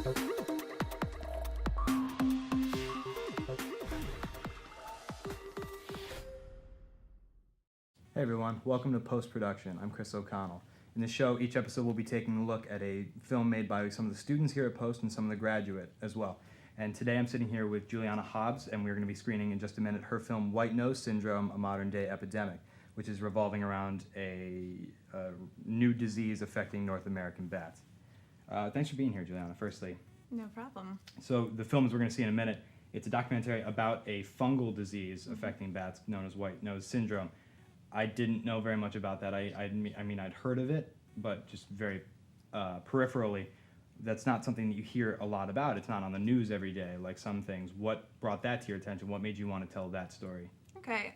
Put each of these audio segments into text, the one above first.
Hey everyone, welcome to Post-Production. I'm Chris O'Connell. In the show, each episode will be taking a look at a film made by some of the students here at Post and some of the graduate as well. And today I'm sitting here with Julianna Hobbes, and we're going to be screening in just a minute her film White Nose Syndrome, A Modern Day Epidemic, which is revolving around a new disease affecting North American bats. Thanks for being here, Julianna, firstly. No problem. So the film, as we're going to see in a minute, it's a documentary about a fungal disease affecting bats known as White Nose Syndrome. I didn't know very much about that. I mean, I'd heard of it, but just very peripherally. That's not something that you hear a lot about. It's not on the news every day like some things. What brought that to your attention? What made you want to tell that story? Okay.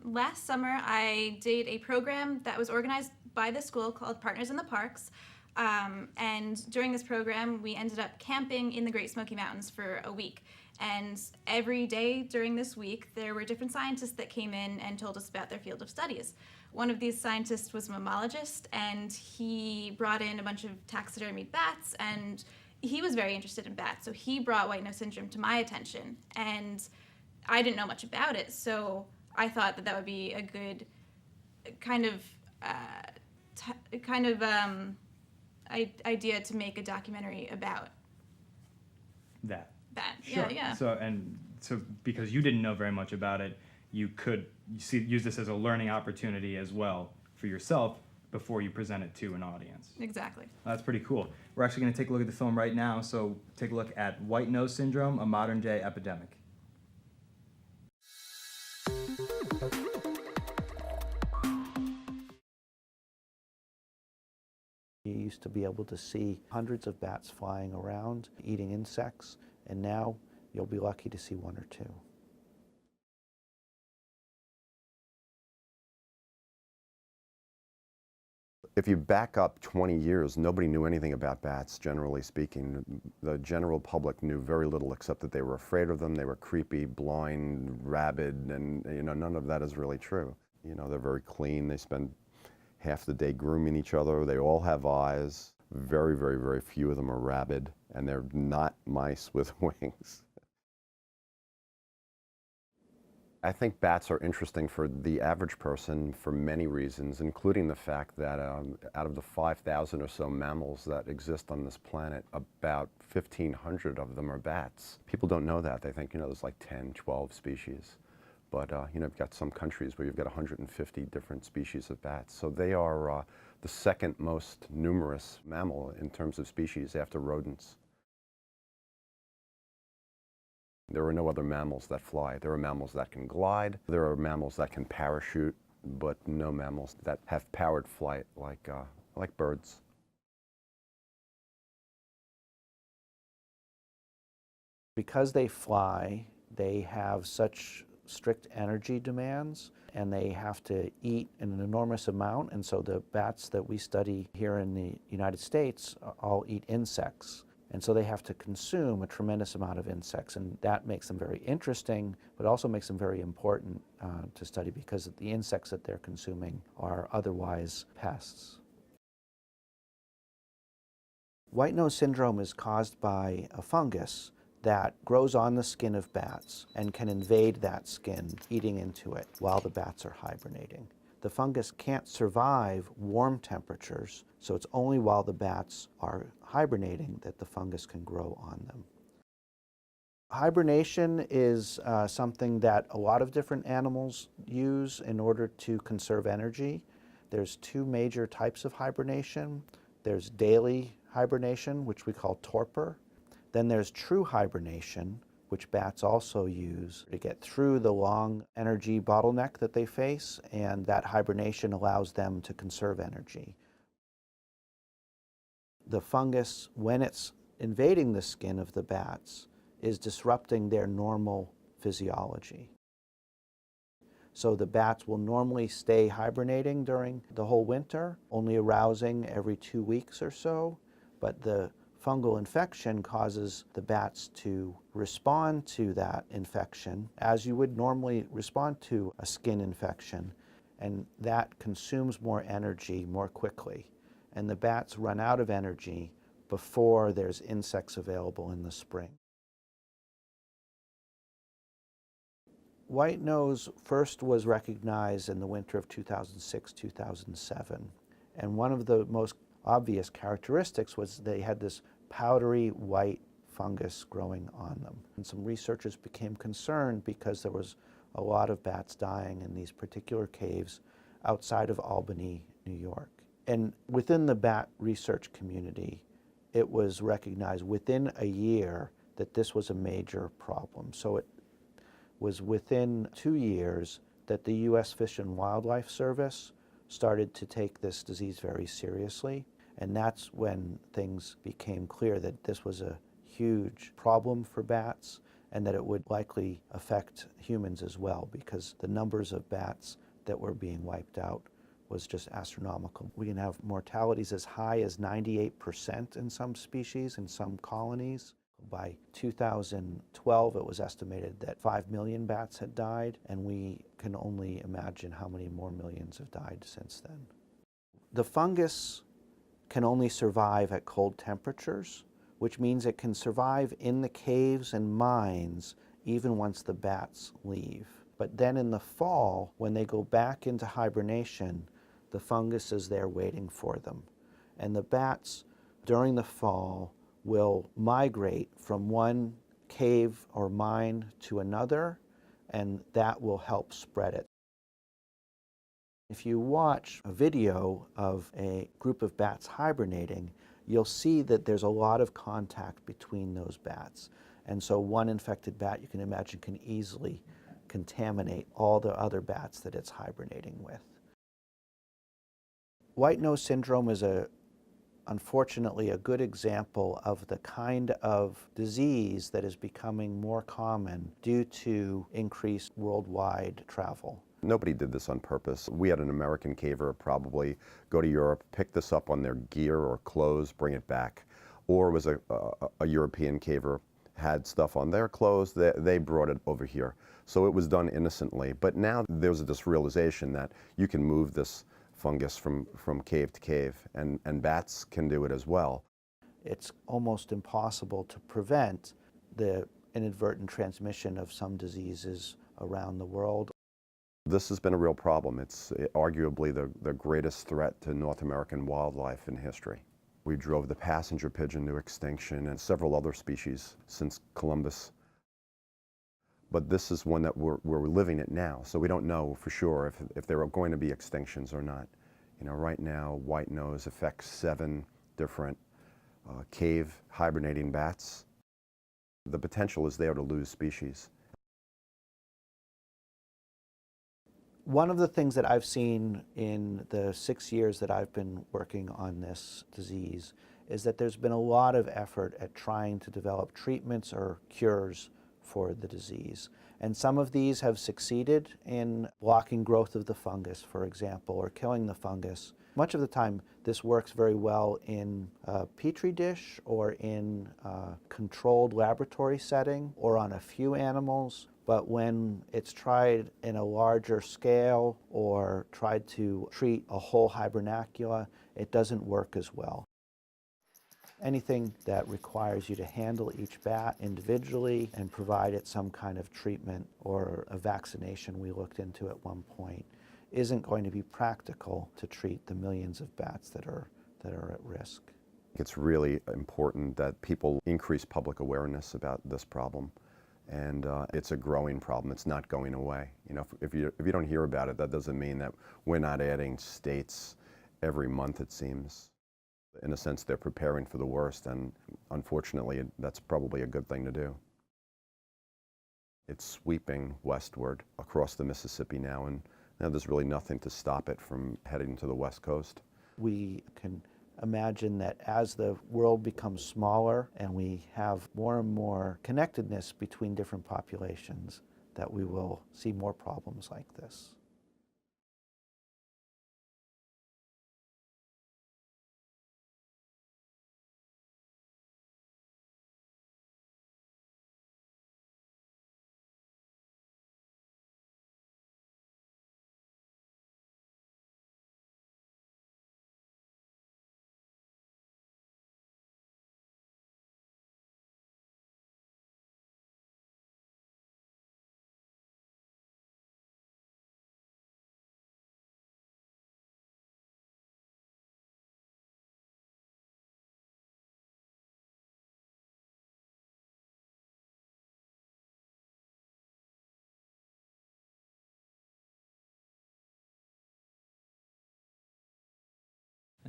Last summer, I did a program that was organized by the school called Partners in the Parks. And during this program, we ended up camping in the Great Smoky Mountains for a week. And every day during this week, there were different scientists that came in and told us about their field of studies. One of these scientists was a mammologist, and he brought in a bunch of taxidermied bats, and he was very interested in bats. So he brought White Nose Syndrome to my attention, and I didn't know much about it. So I thought that would be a good idea to make a documentary about That. Sure. Yeah. So because you didn't know very much about it, you could use this as a learning opportunity as well for yourself before you present it to an audience. Exactly. That's pretty cool. We're actually going to take a look at the film right now, so take a look at White Nose Syndrome, A Modern Day Epidemic. You used to be able to see hundreds of bats flying around, eating insects, and now you'll be lucky to see one or two. If you back up 20 years, nobody knew anything about bats, generally speaking. The general public knew very little except that they were afraid of them, they were creepy, blind, rabid, and none of that is really true. They're very clean, they spend half the day grooming each other, they all have eyes. Very, very, very few of them are rabid, and they're not mice with wings. I think bats are interesting for the average person for many reasons, including the fact that out of the 5,000 or so mammals that exist on this planet, about 1,500 of them are bats. People don't know that. They think, there's like 10, 12 species. But, you've got some countries where you've got 150 different species of bats. So they are the second most numerous mammal in terms of species after rodents. There are no other mammals that fly. There are mammals that can glide. There are mammals that can parachute, but no mammals that have powered flight like birds. Because they fly, they have such strict energy demands, and they have to eat an enormous amount, and so the bats that we study here in the United States all eat insects. And so they have to consume a tremendous amount of insects, and that makes them very interesting, but also makes them very important to study because the insects that they're consuming are otherwise pests. White nose syndrome is caused by a fungus that grows on the skin of bats and can invade that skin, eating into it while the bats are hibernating. The fungus can't survive warm temperatures, so it's only while the bats are hibernating that the fungus can grow on them. Hibernation is something that a lot of different animals use in order to conserve energy. There's two major types of hibernation. There's daily hibernation, which we call torpor. Then there's true hibernation, which bats also use to get through the long energy bottleneck that they face, and that hibernation allows them to conserve energy. The fungus, when it's invading the skin of the bats, is disrupting their normal physiology. So the bats will normally stay hibernating during the whole winter, only arousing every 2 weeks or so, but the fungal infection causes the bats to respond to that infection as you would normally respond to a skin infection, and that consumes more energy more quickly. And the bats run out of energy before there's insects available in the spring. White nose first was recognized in the winter of 2006-2007, and one of the most obvious characteristics was they had this powdery white fungus growing on them. And some researchers became concerned because there was a lot of bats dying in these particular caves outside of Albany, New York. And within the bat research community, it was recognized within a year that this was a major problem. So it was within 2 years that the U.S. Fish and Wildlife Service started to take this disease very seriously. And that's when things became clear that this was a huge problem for bats and that it would likely affect humans as well, because the numbers of bats that were being wiped out was just astronomical. We can have mortalities as high as 98% in some species, in some colonies. By 2012, it was estimated that 5 million bats had died, and we can only imagine how many more millions have died since then. The fungus can only survive at cold temperatures, which means it can survive in the caves and mines even once the bats leave. But then in the fall, when they go back into hibernation, the fungus is there waiting for them. And the bats, during the fall, will migrate from one cave or mine to another, and that will help spread it. If you watch a video of a group of bats hibernating, you'll see that there's a lot of contact between those bats. And so one infected bat, you can imagine, can easily contaminate all the other bats that it's hibernating with. White nose syndrome is unfortunately a good example of the kind of disease that is becoming more common due to increased worldwide travel. Nobody did this on purpose. We had an American caver probably go to Europe, pick this up on their gear or clothes, bring it back. Or it was a European caver, had stuff on their clothes, they brought it over here. So it was done innocently. But now there's this realization that you can move this fungus from cave to cave, and bats can do it as well. It's almost impossible to prevent the inadvertent transmission of some diseases around the world. This has been a real problem. It's arguably the greatest threat to North American wildlife in history. We drove the passenger pigeon to extinction and several other species since Columbus. But this is one that we're living it now, so we don't know for sure if there are going to be extinctions or not. You know, right now, white nose affects 7 different cave hibernating bats. The potential is there to lose species. One of the things that I've seen in the 6 years that I've been working on this disease is that there's been a lot of effort at trying to develop treatments or cures for the disease. And some of these have succeeded in blocking growth of the fungus, for example, or killing the fungus. Much of the time, this works very well in a petri dish or in a controlled laboratory setting or on a few animals. But when it's tried in a larger scale or tried to treat a whole hibernacula, it doesn't work as well. Anything that requires you to handle each bat individually and provide it some kind of treatment or a vaccination we looked into at one point isn't going to be practical to treat the millions of bats that are at risk. It's really important that people increase public awareness about this problem. And it's a growing problem. It's not going away. You know, if you don't hear about it, that doesn't mean that we're not adding states every month, it seems. In a sense, they're preparing for the worst, and unfortunately, that's probably a good thing to do. It's sweeping westward across the Mississippi now, and now there's really nothing to stop it from heading to the West Coast. We can imagine that as the world becomes smaller and we have more and more connectedness between different populations, that we will see more problems like this.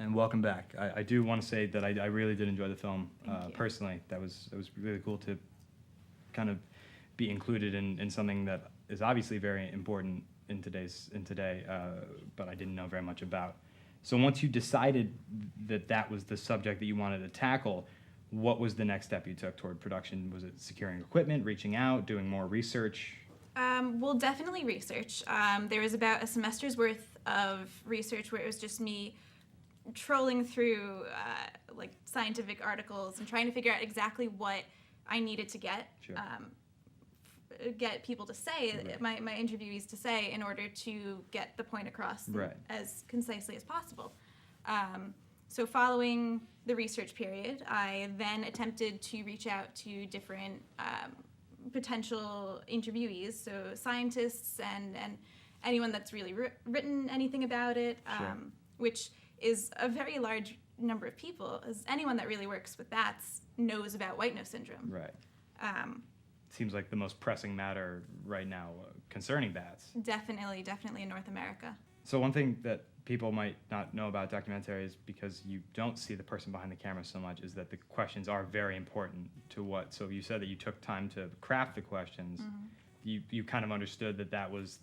And welcome back. I do want to say that I really did enjoy the film Thank you. personally. That was really cool to kind of be included in something that is obviously very important in today, but I didn't know very much about. So once you decided that that was the subject that you wanted to tackle, what was the next step you took toward production? Was it securing equipment, reaching out, doing more research? Well, definitely research. There was about a semester's worth of research where it was just me trolling through like scientific articles and trying to figure out exactly what I needed to get. Sure. Get people to say, Right. my interviewees to say, in order to get the point across Right. as concisely as possible. So following the research period, I then attempted to reach out to different potential interviewees, so scientists and anyone that's really written anything about it, Sure. which is a very large number of people, as anyone that really works with bats knows about white nose syndrome. Right. Um, Seems like the most pressing matter right now concerning bats. Definitely in North America. So one thing that people might not know about documentaries, because you don't see the person behind the camera so much, is that the questions are very important to what. So you said that you took time to craft the questions. Mm-hmm. You kind of understood that was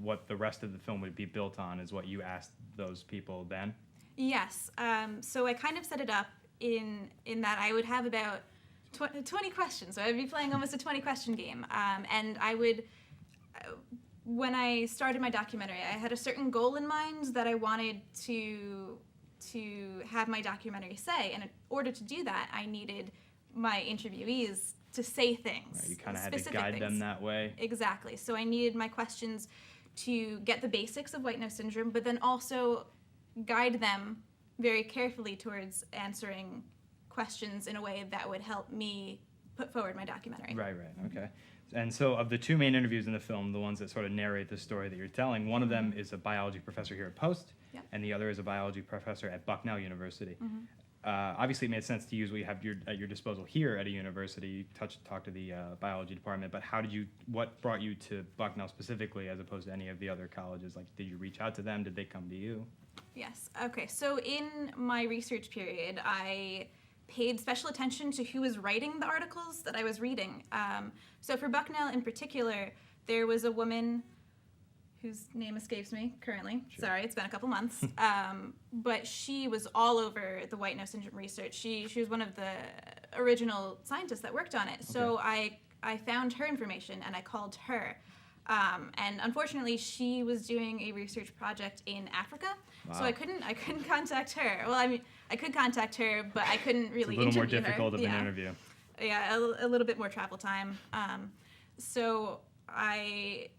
what the rest of the film would be built on, is what you asked those people then. Yes. So I kind of set it up in that I would have about 20 questions. So I'd be playing almost a 20-question game. And I would, when I started my documentary, I had a certain goal in mind that I wanted to have my documentary say. And in order to do that, I needed my interviewees to say things. Right, you kind of had to specific guide things. them that way. Exactly. So I needed my questions to get the basics of white nose syndrome, but then also guide them very carefully towards answering questions in a way that would help me put forward my documentary. Right, okay. And so of the two main interviews in the film, the ones that sort of narrate the story that you're telling, one of them is a biology professor here at Post, Yeah. and the other is a biology professor at Bucknell University. Mm-hmm. Obviously, it made sense to use what you have at your disposal here at a university. You talked to the biology department, but what brought you to Bucknell specifically as opposed to any of the other colleges? Like, did you reach out to them? Did they come to you? Yes. Okay. So in my research period, I paid special attention to who was writing the articles that I was reading. So for Bucknell in particular, there was a woman whose name escapes me currently. Sure. Sorry, it's been a couple months. But she was all over the white nose syndrome research. She was one of the original scientists that worked on it. So I found her information and I called her. And unfortunately, she was doing a research project in Africa, so Wow. I couldn't contact her. Well, I mean, I could contact her, but I couldn't really It's a little more interview her. difficult of Yeah. an interview. Yeah, a little bit more travel time. So I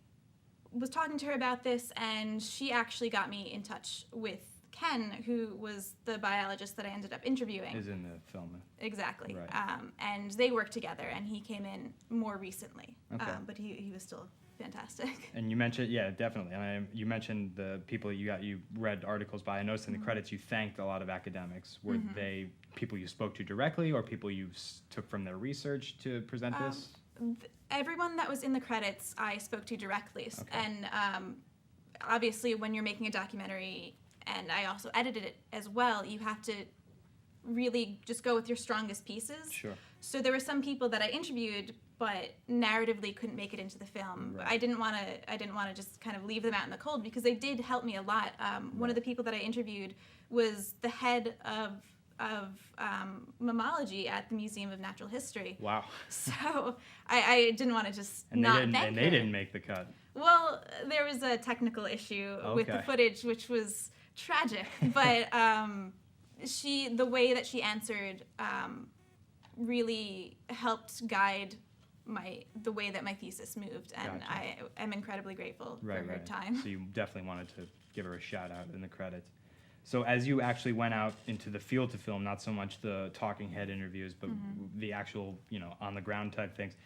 was talking to her about this, and she actually got me in touch with Ken, who was the biologist that I ended up interviewing. Is in the film. Exactly. Right. And they worked together, and he came in more recently. Okay. But he was still fantastic. And you mentioned, yeah, definitely. And you mentioned the people you read articles by. I noticed in the credits you thanked a lot of academics. Were they people you spoke to directly, or people you took from their research to present this? Everyone that was in the credits, I spoke to directly. Okay. And obviously, when you're making a documentary, and I also edited it as well, you have to really just go with your strongest pieces. Sure. So there were some people that I interviewed, but narratively couldn't make it into the film. Right. I didn't want to just kind of leave them out in the cold, because they did help me a lot. One of the people that I interviewed was the head of mammalogy at the Museum of Natural History. Wow. So I didn't want to just And not thank they her. didn't make the cut. Well, there was a technical issue with the Okay. footage, which was tragic. But the way that she answered really helped guide the way that my thesis moved, and Gotcha. I am incredibly grateful for her Right. time. So you definitely wanted to give her a shout out in the credits. So as you actually went out into the field to film, not so much the talking head interviews, but the actual, on the ground type things,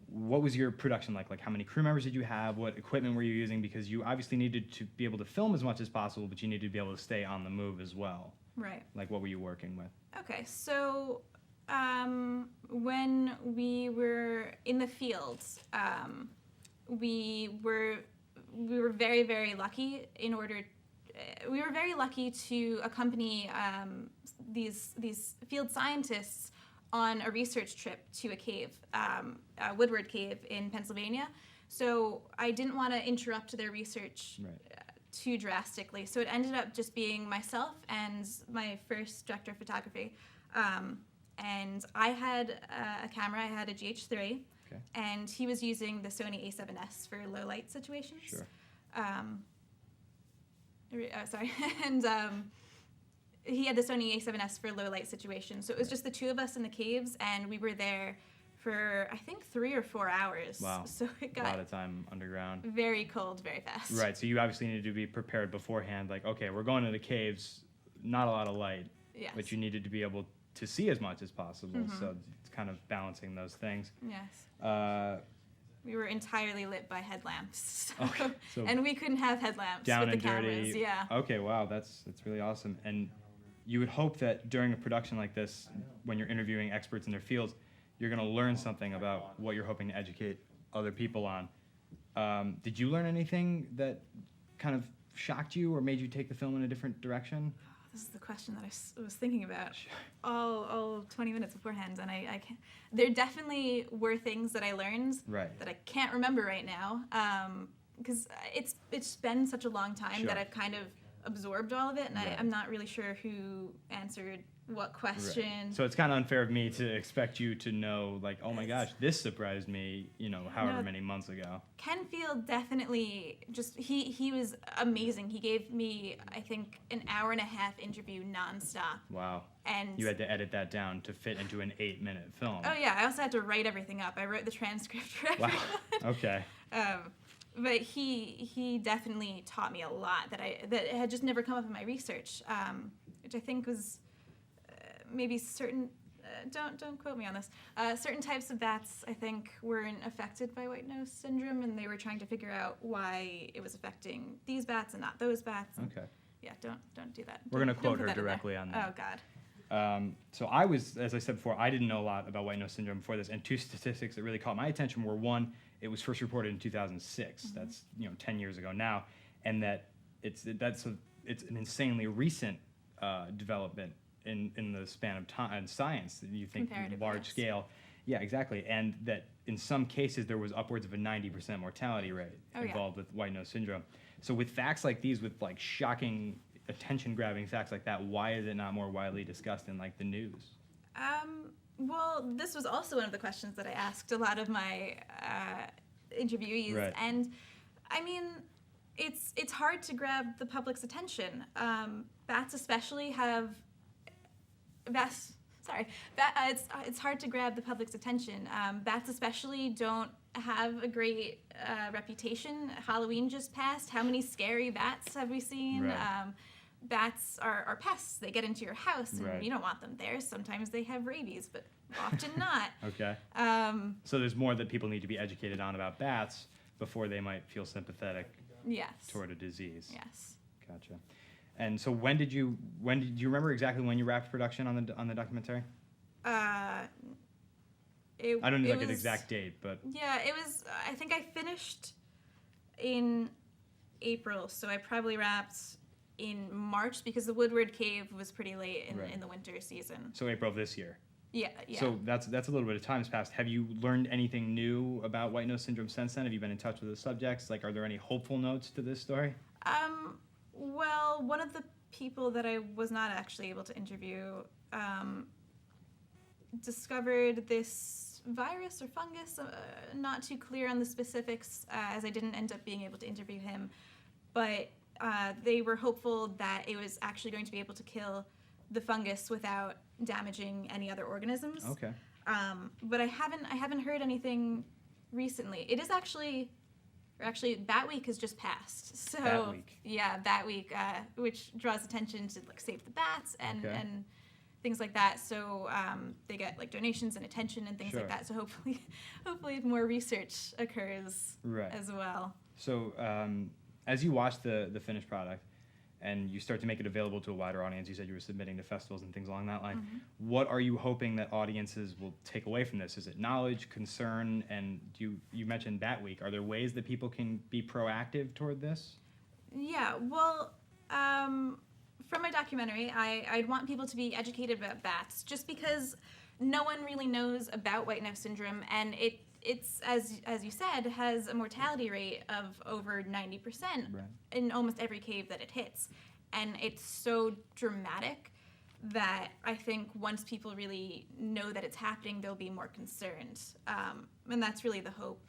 what was your production like? Like, how many crew members did you have? What equipment were you using? Because you obviously needed to be able to film as much as possible, but you needed to be able to stay on the move as well. Right. Like, what were you working with? Okay, so when we were in the fields, we were very, very lucky in order we were very lucky to accompany these field scientists on a research trip to a cave, Woodward Cave in Pennsylvania. So I didn't want to interrupt their research too drastically. So it ended up just being myself and my first director of photography. And I had a camera, I had a GH3, and he was using the Sony A7S for low light situations. Sure. Sorry. And he had the Sony A7S for low light situations. So it was just the two of us in the caves, and we were there for, I think, 3 or 4 hours. Wow. So it got a lot of time underground. very cold very fast. Right, so you obviously needed to be prepared beforehand, like, okay, we're going to the caves, not a lot of light, Yes. but you needed to be able to see as much as possible, so it's kind of balancing those things. Yes. We were entirely lit by headlamps. So, Okay, so and we couldn't have headlamps down with and the cameras. dirty. Yeah. Okay, wow, that's really awesome. And you would hope that during a production like this, when you're interviewing experts in their fields, you're going to learn something about what you're hoping to educate other people on. Did you learn anything that kind of shocked you or made you take the film in a different direction? This is the question that I was thinking about all 20 minutes beforehand, and I can't. There definitely were things that I learned that I can't remember right now, because it's been such a long time that I've kind of absorbed all of it, and I'm not really sure who answered what question. Right. So it's kind of unfair of me to expect you to know, like, oh my gosh, this surprised me, however many months ago. Ken Field definitely he was amazing. He gave me, I think, an 1.5-hour interview nonstop. Wow. And you had to edit that down to fit into an 8-minute film. Oh yeah, I also had to write everything up. I wrote the transcript for everyone. Wow. Okay. But he definitely taught me a lot that had just never come up in my research, which I think was maybe certain. Don't quote me on this. Certain types of bats, I think, weren't affected by white nose syndrome, and they were trying to figure out why it was affecting these bats and not those bats. Okay. Yeah, don't do that. We're gonna Don't quote put her that in there. directly on that. Oh God. So I was, as I said before, I didn't know a lot about white nose syndrome before this, and 2 statistics that really caught my attention were, one, it was first reported in 2006. That's 10 years ago now, and that it's an insanely recent development in the span of time in science. You think large scale, yeah, exactly, and that in some cases there was upwards of a 90% mortality rate involved with white nose syndrome. So with facts like these, with like shocking, attention-grabbing facts like that, why is it not more widely discussed in like the news? Well, this was also one of the questions that I asked a lot of my interviewees, and I mean, it's hard to grab the public's attention. Bats especially have it's hard to grab the public's attention. Bats especially don't have a great reputation. Halloween just passed. How many scary bats have we seen? Bats are pests. They get into your house, and you don't want them there. Sometimes they have rabies, but often not. Okay. So there's more that people need to be educated on about bats before they might feel sympathetic toward a disease. Yes. Gotcha. And so when did you remember exactly when you wrapped production on the documentary? I don't know an exact date, but yeah, it was. I think I finished in April, so I probably wrapped in March because the Woodward Cave was pretty late in the winter season. So April of this year. Yeah. So that's a little bit of time has passed. Have you learned anything new about white nose syndrome since then? Have you been in touch with the subjects? Like, are there any hopeful notes to this story? Well, one of the people that I was not actually able to interview discovered this virus or fungus. Not too clear on the specifics, as I didn't end up being able to interview him. But they were hopeful that it was actually going to be able to kill the fungus without damaging any other organisms. Okay. But I haven't heard anything recently. It is actually Bat Week has just passed. So Bat Week. Yeah, Bat Week, which draws attention to like save the bats and things like that. So they get like donations and attention and things like that. So hopefully more research occurs as well. So as you watch the finished product and you start to make it available to a wider audience, you said you were submitting to festivals and things along that line. What are you hoping that audiences will take away from this? Is it knowledge, concern, and you mentioned Bat Week. Are there ways that people can be proactive toward this? Yeah, well, From my documentary, I'd want people to be educated about bats, just because no one really knows about white nose syndrome, and it's as you said, has a mortality rate of over 90% Right. in almost every cave that it hits, and it's so dramatic that I think once people really know that it's happening, they'll be more concerned, and that's really the hope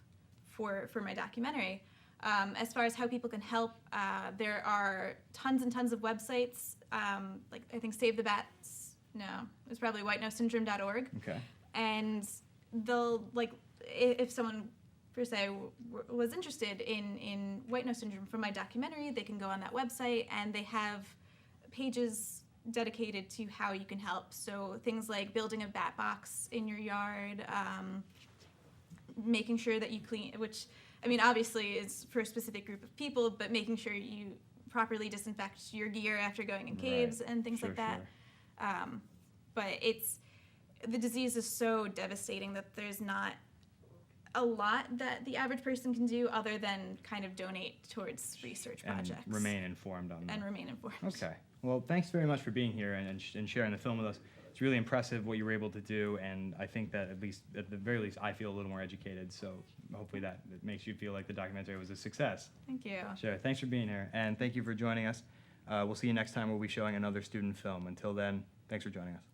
for my documentary. As far as how people can help, there are tons and tons of websites, like I think Save the Bats, no, it's probably whitenosesyndrome.org. Okay. And they'll, like, if someone, per se, was interested in white nose syndrome from my documentary, they can go on that website, and they have pages dedicated to how you can help. So things like building a bat box in your yard, making sure that you clean, which, I mean, obviously is for a specific group of people, but making sure you properly disinfect your gear after going in caves and things like that. But the disease is so devastating that there's not a lot that the average person can do other than kind of donate towards research projects. And remain informed on that. And remain informed. Okay. Well, thanks very much for being here and sharing the film with us. It's really impressive what you were able to do, and I think that at the very least, I feel a little more educated. So hopefully that makes you feel like the documentary was a success. Thank you. Sure. Thanks for being here, and thank you for joining us. We'll see you next time. We'll be showing another student film. Until then, thanks for joining us.